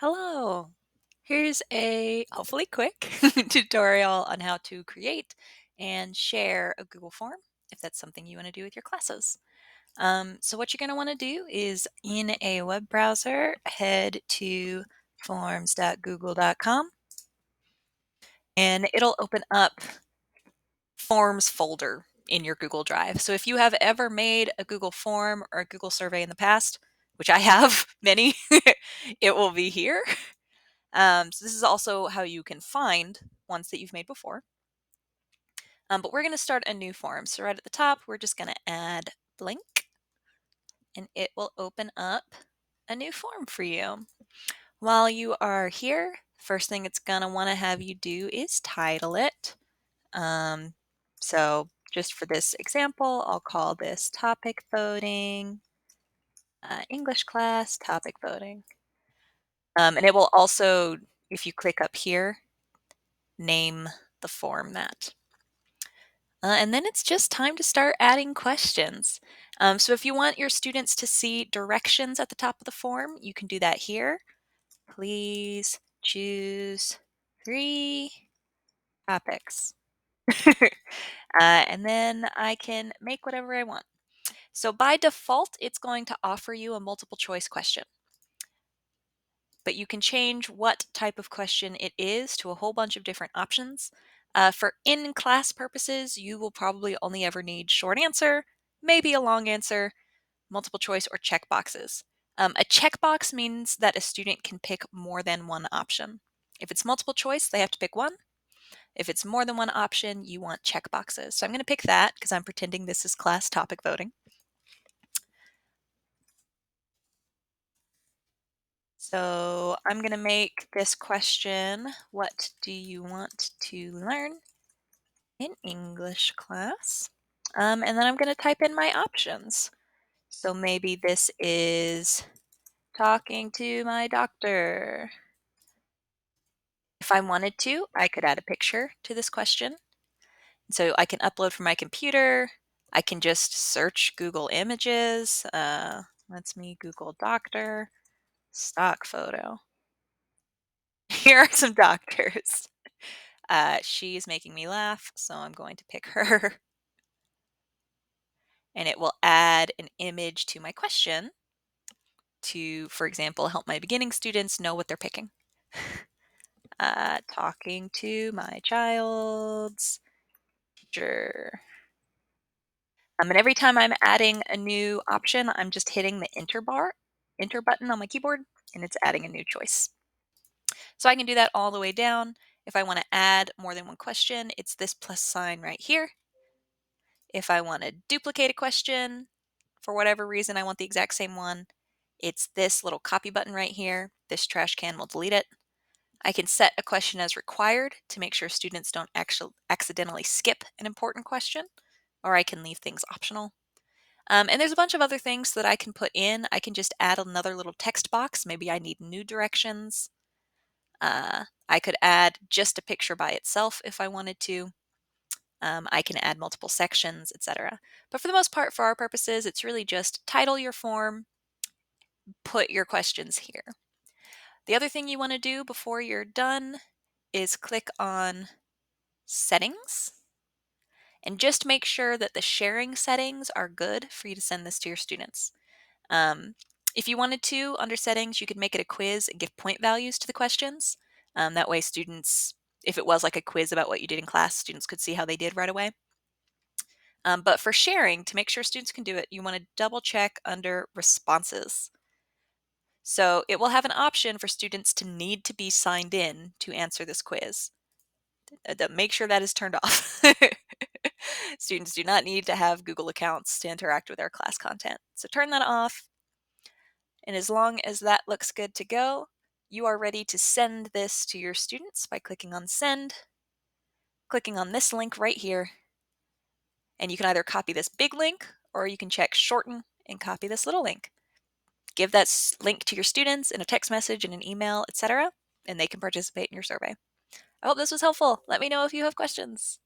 Hello. Here's a hopefully quick tutorial on how to create and share a Google form if that's something you want to do with your classes. So what you're going to want to do is in a web browser, head to forms.google.com and it'll open up Forms folder in your Google Drive. So if you have ever made a Google form or a Google survey in the past, which I have many, it will be here. So this is also how you can find ones that you've made before. But we're going to start a new form. So right at the top, we're just going to add blank, and it will open up a new form for you. While you are here, first thing it's going to want to have you do is title it. Um, so just for this example, I'll call this topic voting, English class topic voting. And it will also, if you click up here, name the form that. And then it's just time to start adding questions. So if you want your students to see directions at the top of the form, you can do that here. Please choose 3 topics. And then I can make whatever I want. So by default, it's going to offer you a multiple choice question. But you can change what type of question it is to a whole bunch of different options. For in-class purposes, you will probably only ever need short answer, maybe a long answer, multiple choice, or checkboxes. A checkbox means that a student can pick more than one option. If it's multiple choice, they have to pick one. If it's more than one option, you want checkboxes. So I'm going to pick that because I'm pretending this is class topic voting. So I'm going to make this question, what do you want to learn in English class? And then I'm going to type in my options. So maybe this is talking to my doctor. If I wanted to, I could add a picture to this question. So I can upload from my computer. I can just search Google Images. Let's me Google doctor, stock photo. Here are some doctors. She's making me laugh, so I'm going to pick her. And it will add an image to my question to, for example, help my beginning students know what they're picking. Talking to my child's teacher. And every time I'm adding a new option, I'm just hitting the enter button on my keyboard, and it's adding a new choice. So I can do that all the way down. If I want to add more than one question, it's this plus sign right here. If I want to duplicate a question, for whatever reason I want the exact same one, it's this little copy button right here. This trash can will delete it. I can set a question as required to make sure students don't actually accidentally skip an important question, or I can leave things optional. And there's a bunch of other things that I can put in. I can just add another little text box. Maybe I need new directions. I could add just a picture by itself if I wanted to. I can add multiple sections, etc. But for the most part, for our purposes, it's really just title your form, put your questions here. The other thing you want to do before you're done is click on Settings and just make sure that the sharing settings are good for you to send this to your students. Um, if you wanted to, under settings, you could make it a quiz and give point values to the questions. That way students, if it was like a quiz about what you did in class, students could see how they did right away. But for sharing, to make sure students can do it, you want to double check under responses. So it will have an option for students to need to be signed in to answer this quiz. Make sure that is turned off. Students do not need to have Google accounts to interact with our class content. So turn that off. And as long as that looks good to go, you are ready to send this to your students by clicking on Send, clicking on this link right here. And you can either copy this big link or you can check Shorten and copy this little link. Give that link to your students in a text message, in an email, etc., and they can participate in your survey. I hope this was helpful. Let me know if you have questions.